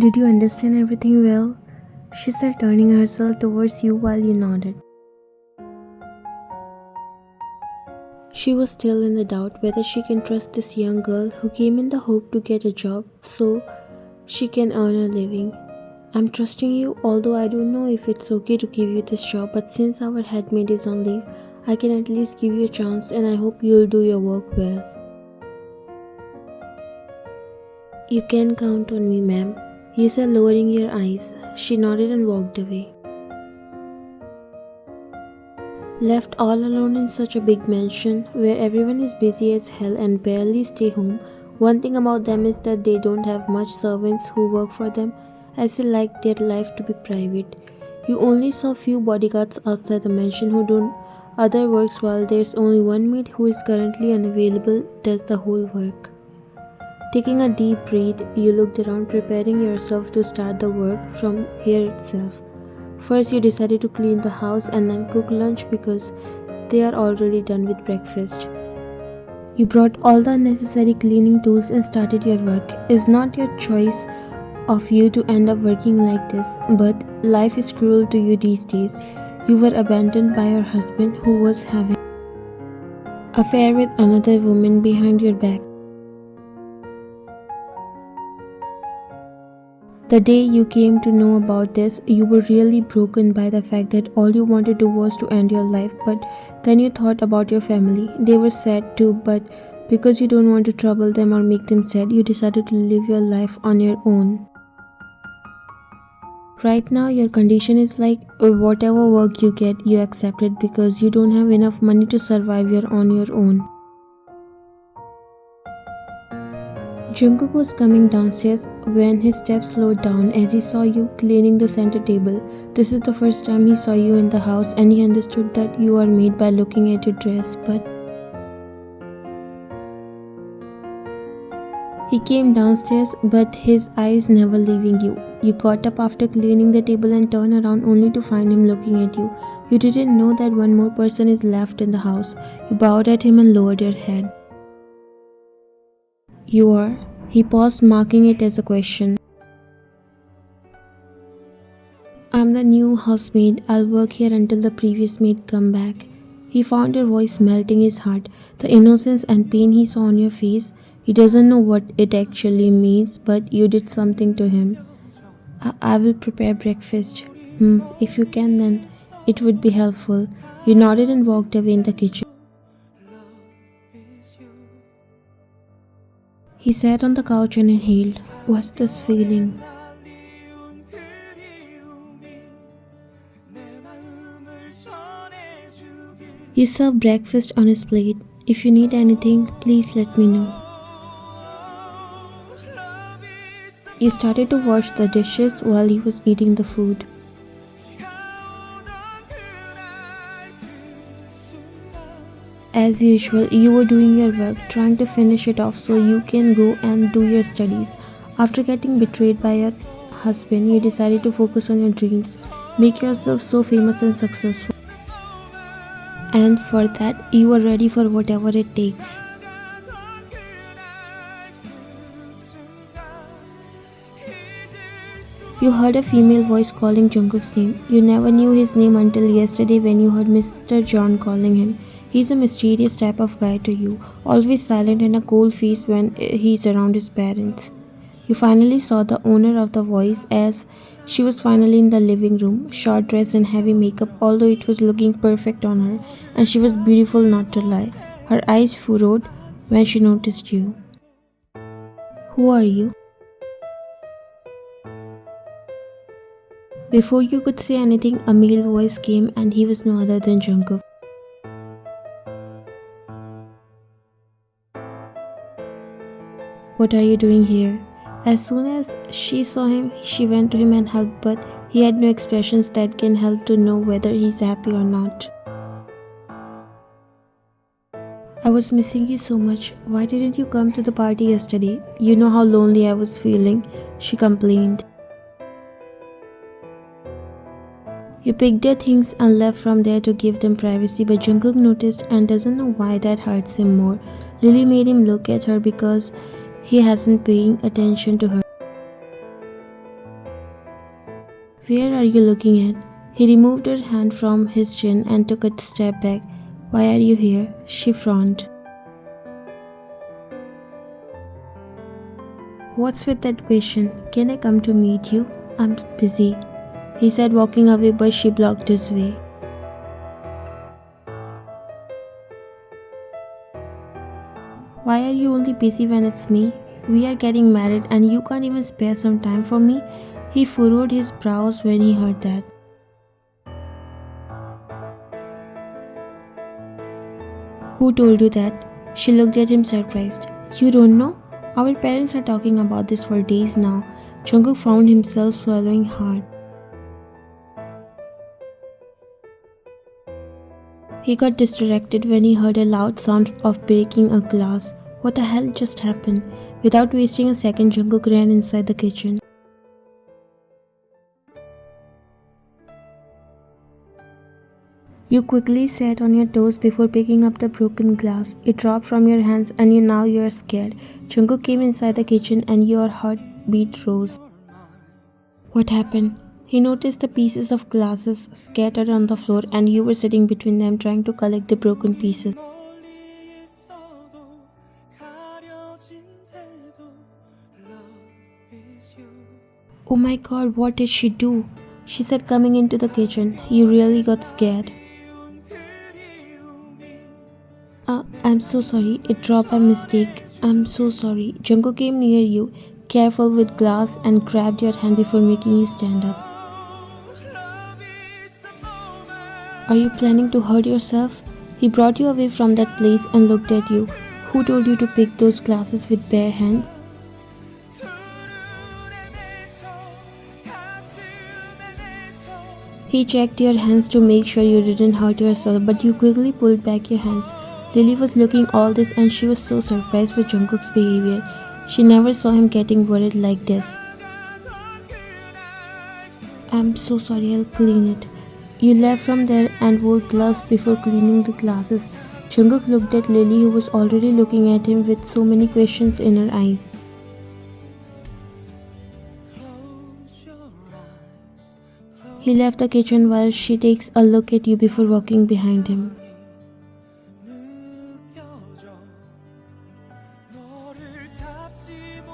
Did you understand everything well? She said, turning herself towards you while you nodded. She was still in the doubt whether she can trust this young girl who came in the hope to get a job so she can earn a living. I'm trusting you, although I don't know if it's okay to give you this job, but since our head maid is on leave, I can at least give you a chance and I hope you'll do your work well. You can count on me, ma'am, you said, lowering your eyes. She nodded and walked away. Left all alone in such a big mansion where everyone is busy as hell and barely stay home, one thing about them is that they don't have much servants who work for them, as they like their life to be private. You only saw few bodyguards outside the mansion who do other works, while there's only one maid who is currently unavailable does the whole work. Taking a deep breath, you looked around, preparing yourself to start the work from here itself. First, you decided to clean the house and then cook lunch because they are already done with breakfast. You brought all the necessary cleaning tools and started your work. It's not your choice of you to end up working like this, but life is cruel to you these days. You were abandoned by your husband who was having an affair with another woman behind your back. The day you came to know about this, you were really broken by the fact that all you wanted to do was to end your life, but then you thought about your family. They were sad too, but because you don't want to trouble them or make them sad, you decided to live your life on your own. Right now, your condition is like whatever work you get, you accept it because you don't have enough money to survive on your own. Jungkook was coming downstairs when his steps slowed down as he saw you cleaning the center table. This is the first time he saw you in the house and he understood that you are maid by looking at your dress, but he came downstairs, but his eyes never leaving you. You got up after cleaning the table and turned around only to find him looking at you. You didn't know that one more person is left in the house. You bowed at him and lowered your head. You are? He paused, marking it as a question. I'm the new housemaid. I'll work here until the previous maid come back. He found your voice melting his heart. The innocence and pain he saw on your face. He doesn't know what it actually means, but you did something to him. I will prepare breakfast. If you can, then it would be helpful. You nodded and walked away in the kitchen. He sat on the couch and inhaled. What's this feeling? You served breakfast on his plate. If you need anything, please let me know. You started to wash the dishes while he was eating the food. As usual, you were doing your work, trying to finish it off so you can go and do your studies. After getting betrayed by your husband, you decided to focus on your dreams, make yourself so famous and successful. And for that, you were ready for whatever it takes. You heard a female voice calling Jungkook's name. You never knew his name until yesterday when you heard Mr. John calling him. He's a mysterious type of guy to you, always silent and a cold face when he's around his parents. You finally saw the owner of the voice as she was finally in the living room, short dress and heavy makeup, although it was looking perfect on her, and she was beautiful not to lie. Her eyes furrowed when she noticed you. Who are you? Before you could say anything, a male voice came and he was no other than Jungkook. What are you doing here? As soon as she saw him, she went to him and hugged, but he had no expressions that can help to know whether he's happy or not. I was missing you so much. Why didn't you come to the party yesterday? You know how lonely I was feeling, she complained. You picked their things and left from there to give them privacy, but Jungkook noticed and doesn't know why that hurts him more. Lily made him look at her because he hasn't paying attention to her. Where are you looking at? He removed her hand from his chin and took a step back. Why are you here? She frowned. What's with that question? Can I come to meet you? I'm busy, he said, walking away, but she blocked his way. Why are you only busy when it's me? We are getting married and you can't even spare some time for me? He furrowed his brows when he heard that. Who told you that? She looked at him surprised. You don't know? Our parents are talking about this for days now. Jungkook found himself swallowing hard. He got distracted when he heard a loud sound of breaking a glass. What the hell just happened? Without wasting a second, Jungkook ran inside the kitchen. You quickly sat on your toes before picking up the broken glass. It dropped from your hands and now you are scared. Jungkook came inside the kitchen and your heartbeat rose. What happened? He noticed the pieces of glasses scattered on the floor and you were sitting between them trying to collect the broken pieces. Oh my god, what did she do? She said, coming into the kitchen. You really got scared. I'm so sorry. It dropped by mistake. I'm so sorry. Jungkook came near you, careful with glass, and grabbed your hand before making you stand up. Are you planning to hurt yourself? He brought you away from that place and looked at you. Who told you to pick those glasses with bare hands? He checked your hands to make sure you didn't hurt yourself, but you quickly pulled back your hands. Lily was looking all this and she was so surprised with Jungkook's behavior. She never saw him getting worried like this. I'm so sorry, I'll clean it. You left from there and wore gloves before cleaning the glasses. Jungkook looked at Lily, who was already looking at him with so many questions in her eyes. He left the kitchen while she takes a look at you before walking behind him.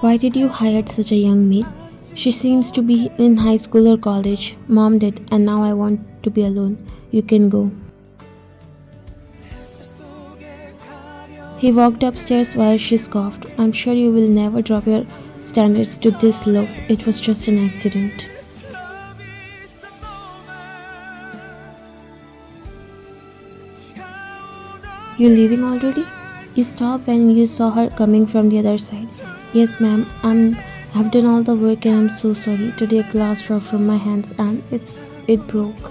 Why did you hire such a young maid? She seems to be in high school or college. Mom did, and now I want to be alone. You can go. He walked upstairs while she scoffed. I'm sure you will never drop your standards to this low. It was just an accident. You leaving already? You stopped when you saw her coming from the other side. Yes, ma'am. I've done all the work and I'm so sorry. Today a glass dropped from my hands and it broke.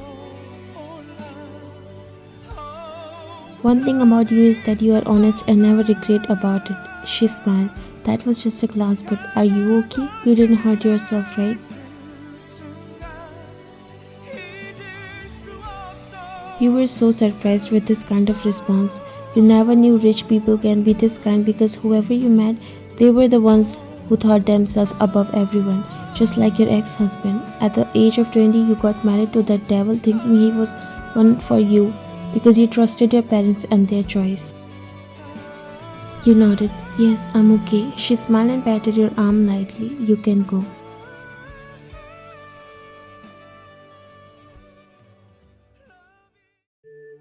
One thing about you is that you are honest and never regret about it. She smiled. That was just a glass, but are you okay? You didn't hurt yourself, right? You were so surprised with this kind of response. You never knew rich people can be this kind because whoever you met, they were the ones who thought themselves above everyone, just like your ex-husband. At the age of 20, you got married to that devil thinking he was one for you because you trusted your parents and their choice. You nodded. Yes, I'm okay. She smiled and patted your arm lightly. You can go.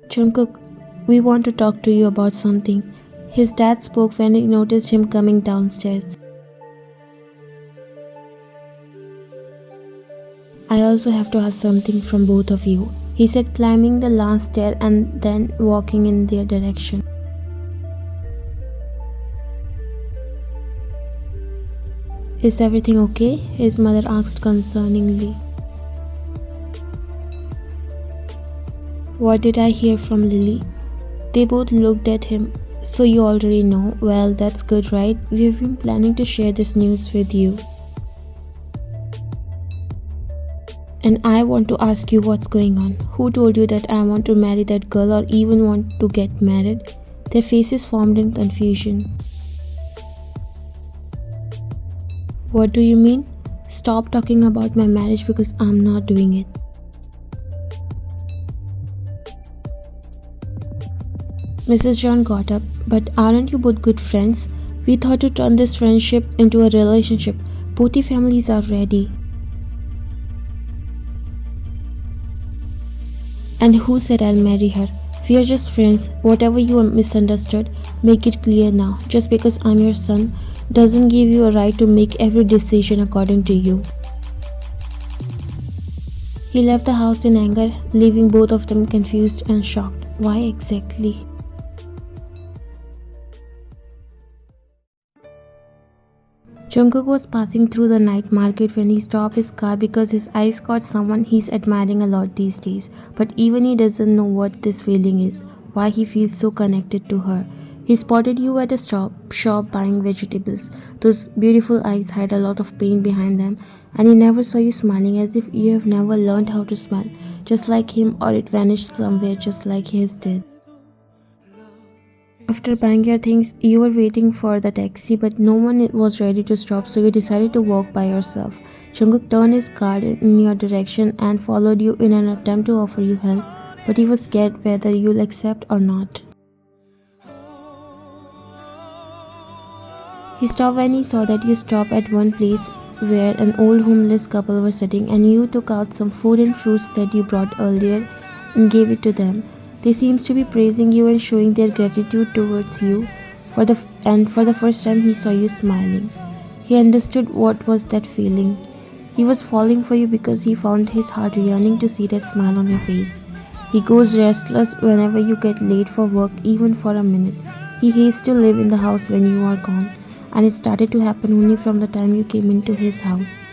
Jungkook, we want to talk to you about something. His dad spoke when he noticed him coming downstairs. I also have to ask something from both of you, he said, climbing the last stair and then walking in their direction. Is everything okay? His mother asked concerningly. What did I hear from Lily? They both looked at him. So you already know. Well, that's good, right? We've been planning to share this news with you. And I want to ask you what's going on. Who told you that I want to marry that girl or even want to get married? Their faces formed in confusion. What do you mean? Stop talking about my marriage because I'm not doing it. Mrs. John got up. But aren't you both good friends? We thought to turn this friendship into a relationship. Both the families are ready. And who said I'll marry her? We are just friends. Whatever you misunderstood, make it clear now. Just because I'm your son doesn't give you a right to make every decision according to you. He left the house in anger, leaving both of them confused and shocked. Why exactly? Jungkook was passing through the night market when he stopped his car because his eyes caught someone he's admiring a lot these days. But even he doesn't know what this feeling is, why he feels so connected to her. He spotted you at a shop buying vegetables. Those beautiful eyes had a lot of pain behind them, and he never saw you smiling, as if you have never learned how to smile, just like him, or it vanished somewhere just like his did. After buying your things, you were waiting for the taxi, but no one was ready to stop, so you decided to walk by yourself. Jungkook turned his car in your direction and followed you in an attempt to offer you help, but he was scared whether you'll accept or not. He stopped when he saw that you stopped at one place where an old homeless couple was sitting, and you took out some food and fruits that you brought earlier and gave it to them. They seems to be praising you and showing their gratitude towards you. For the first time he saw you smiling. He understood what was that feeling. He was falling for you because he found his heart yearning to see that smile on your face. He goes restless whenever you get late for work, even for a minute. He hates to live in the house when you are gone, and it started to happen only from the time you came into his house.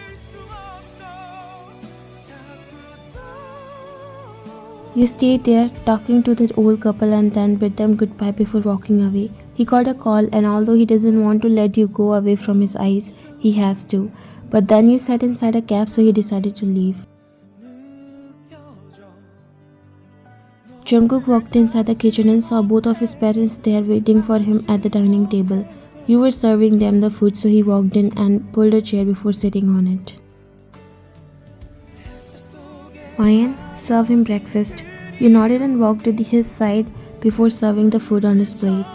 You stayed there talking to the old couple and then bid them goodbye before walking away. He got a call, and although he doesn't want to let you go away from his eyes, he has to. But then you sat inside a cab, so he decided to leave. Jungkook walked inside the kitchen and saw both of his parents there waiting for him at the dining table. You were serving them the food, so he walked in and pulled a chair before sitting on it. Ryan, serve him breakfast. You nodded and walked to his side before serving the food on his plate.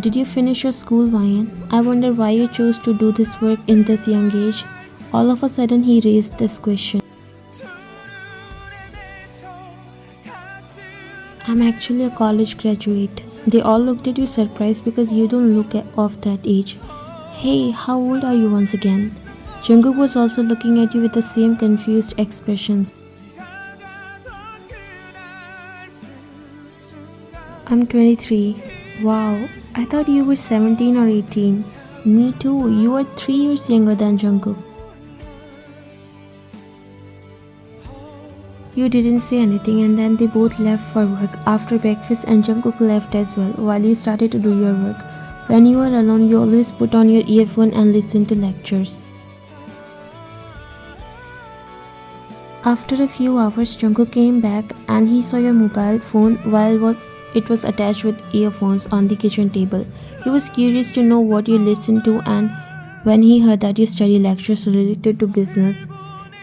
Did you finish your school, Ryan? I wonder why you chose to do this work in this young age. All of a sudden he raised this question. I'm actually a college graduate. They all looked at you surprised because you don't look of that age. Hey, how old are you once again? Jungkook was also looking at you with the same confused expressions. I'm 23. Wow, I thought you were 17 or 18. Me too, you are 3 years younger than Jungkook. You didn't say anything, and then they both left for work after breakfast, and Jungkook left as well while you started to do your work. When you are alone, you always put on your earphone and listen to lectures. After a few hours, Jungkook came back and he saw your mobile phone while it was attached with earphones on the kitchen table. He was curious to know what you listened to, and when he heard that you study lectures related to business,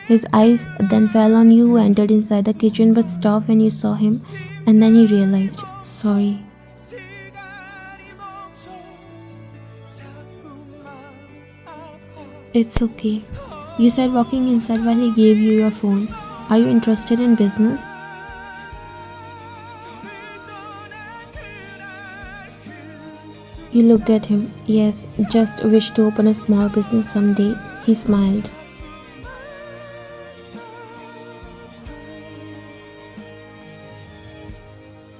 his eyes then fell on you who entered inside the kitchen but stopped when you saw him, and then he realized, sorry. It's okay. You said walking inside while he gave you your phone. Are you interested in business? You looked at him. Yes, just wish to open a small business someday. He smiled.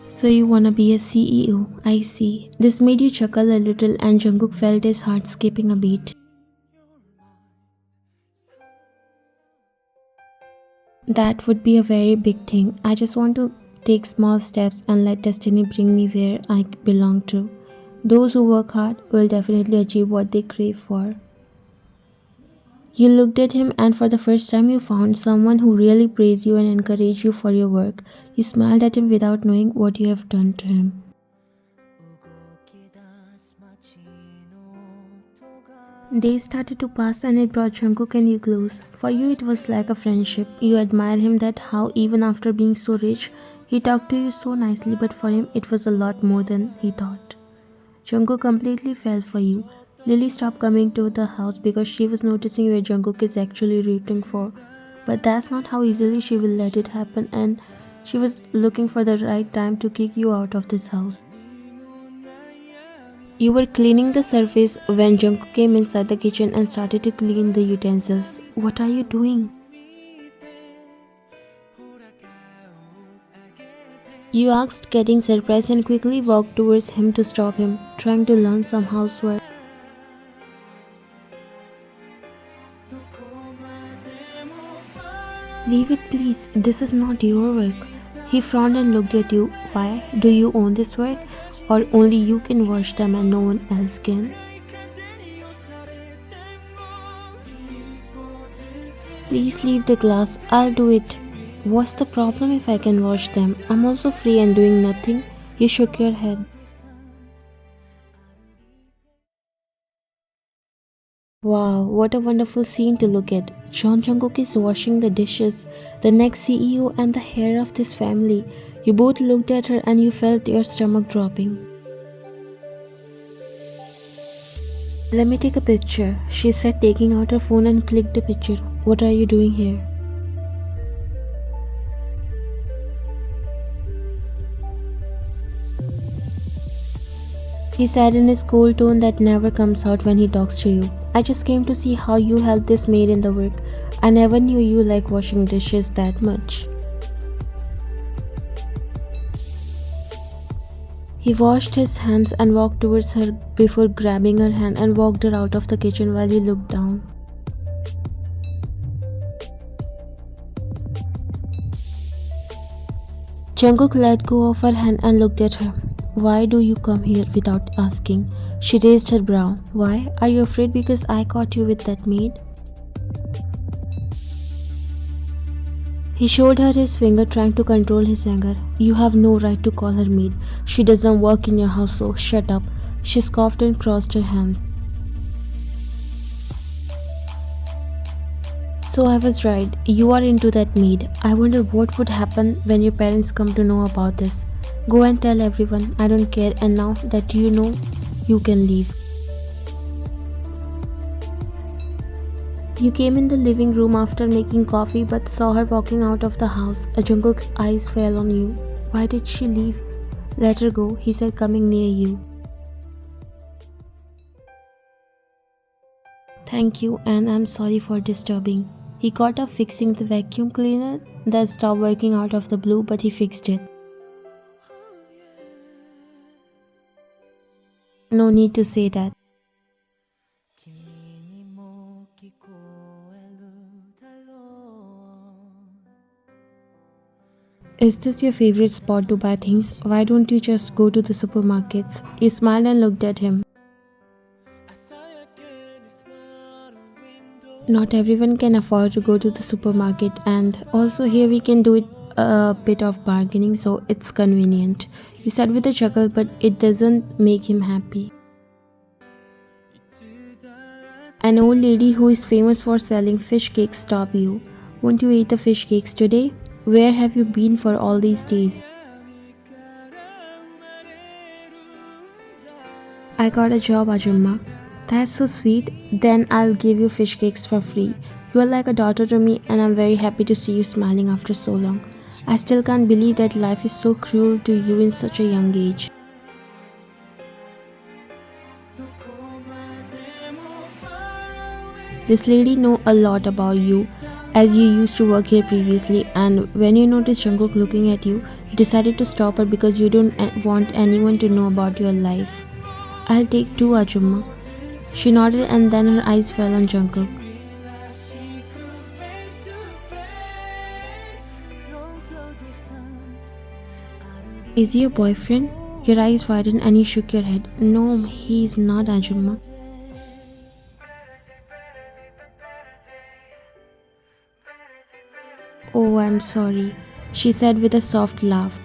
So you wanna be a CEO, I see. This made you chuckle a little, and Jungkook felt his heart skipping a beat. That would be a very big thing. I just want to take small steps and let destiny bring me where I belong to. Those who work hard will definitely achieve what they crave for. You looked at him, and for the first time you found someone who really praised you and encouraged you for your work. You smiled at him without knowing what you have done to him. Days started to pass and it brought Jungkook and you close. For you it was like a friendship. You admire him that how even after being so rich, he talked to you so nicely, but for him it was a lot more than he thought. Jungkook completely fell for you. Lily stopped coming to the house because she was noticing where Jungkook is actually rooting for. But that's not how easily she will let it happen, and she was looking for the right time to kick you out of this house. You were cleaning the surface when Jungkook came inside the kitchen and started to clean the utensils. What are you doing? You asked, getting surprised, and quickly walked towards him to stop him, trying to learn some housework. Leave it, please. This is not your work. He frowned and looked at you. Why? Do you own this work? Or only you can wash them and no one else can? Please leave the glass. I'll do it. What's the problem if I can wash them? I'm also free and doing nothing. You shook your head. Wow, what a wonderful scene to look at. John Jungkook is washing the dishes, the next CEO and the heir of this family. You both looked at her and you felt your stomach dropping. Let me take a picture, she said, taking out her phone and clicked the picture. What are you doing here? He said in his cold tone that never comes out when he talks to you. I just came to see how you helped this maid in the work. I never knew you like washing dishes that much. He washed his hands and walked towards her before grabbing her hand and walked her out of the kitchen while he looked down. Jungkook let go of her hand and looked at her. Why do you come here without asking? She raised her brow. Why? Are you afraid because I caught you with that maid? He showed her his finger, trying to control his anger. You have no right to call her maid. She doesn't work in your house, so shut up. She scoffed and crossed her hands. So I was right. You are into that maid. I wonder what would happen when your parents come to know about this. Go and tell everyone. I don't care, and now that you know, you can leave. You came in the living room after making coffee but saw her walking out of the house. Jungkook's eyes fell on you. Why did she leave? Let her go, he said, coming near you. Thank you, and I'm sorry for disturbing. He got up fixing the vacuum cleaner that stopped working out of the blue, but he fixed it. No need to say that. Is this your favorite spot to buy things? Why don't you just go to the supermarkets? You smiled and looked at him. Not everyone can afford to go to the supermarket, and also here we can do it a bit of bargaining, so it's convenient. You said with a chuckle, but it doesn't make him happy. An old lady who is famous for selling fish cakes stopped you. Won't you eat the fish cakes today? Where have you been for all these days? I got a job, Ajumma. That's so sweet. Then I'll give you fish cakes for free. You are like a daughter to me, and I'm very happy to see you smiling after so long. I still can't believe that life is so cruel to you in such a young age. This lady knows a lot about you, as you used to work here previously, and when you noticed Jungkook looking at you, you decided to stop her because you don't want anyone to know about your life. I'll take two, Ajumma. She nodded and then her eyes fell on Jungkook. Is he your boyfriend? Your eyes widened and you shook your head. No, he's not, Ajumma. Oh, I'm sorry, she said with a soft laugh.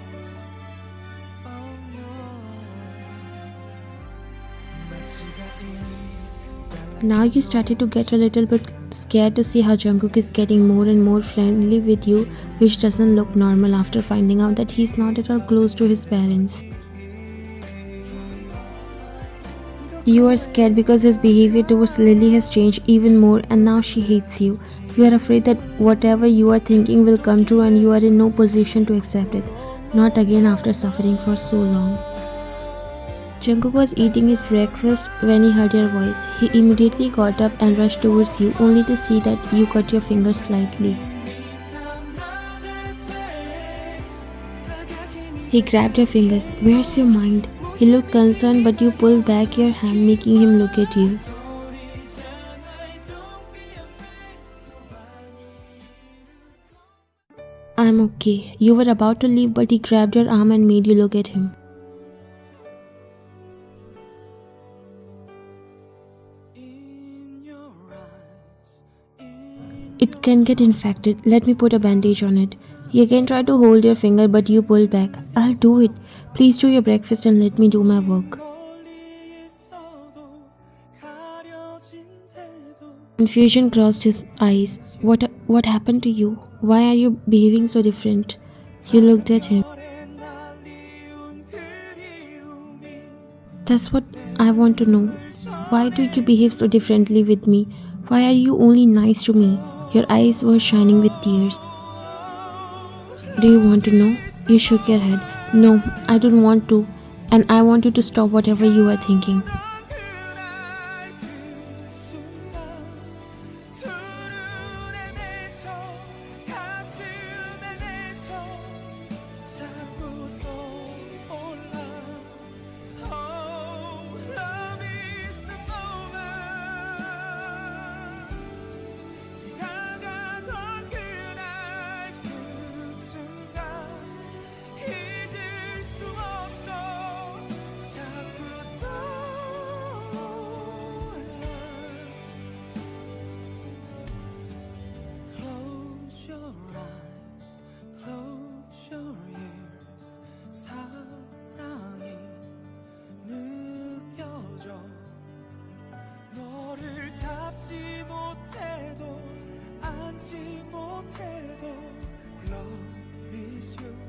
Now you started to get a little bit scared to see how Jungkook is getting more and more friendly with you, which doesn't look normal after finding out that he's not at all close to his parents. You are scared because his behavior towards Lily has changed even more and now she hates you. You are afraid that whatever you are thinking will come true and you are in no position to accept it. Not again after suffering for so long. Jungkook was eating his breakfast when he heard your voice. He immediately got up and rushed towards you only to see that you cut your finger slightly. He grabbed your finger. Where's your mind? He looked concerned but you pulled back your hand making him look at you. I'm okay. You were about to leave but he grabbed your arm and made you look at him. It can get infected. Let me put a bandage on it. He again tried to hold your finger but you pulled back. I'll do it. Please do your breakfast and let me do my work. Confusion crossed his eyes. What happened to you? Why are you behaving so different? You looked at him. That's what I want to know. Why do you behave so differently with me? Why are you only nice to me? Your eyes were shining with tears. Do you want to know? You shook your head. No, I don't want to. And I want you to stop whatever you are thinking. 잡지 못해도 안지 못해도 Love is you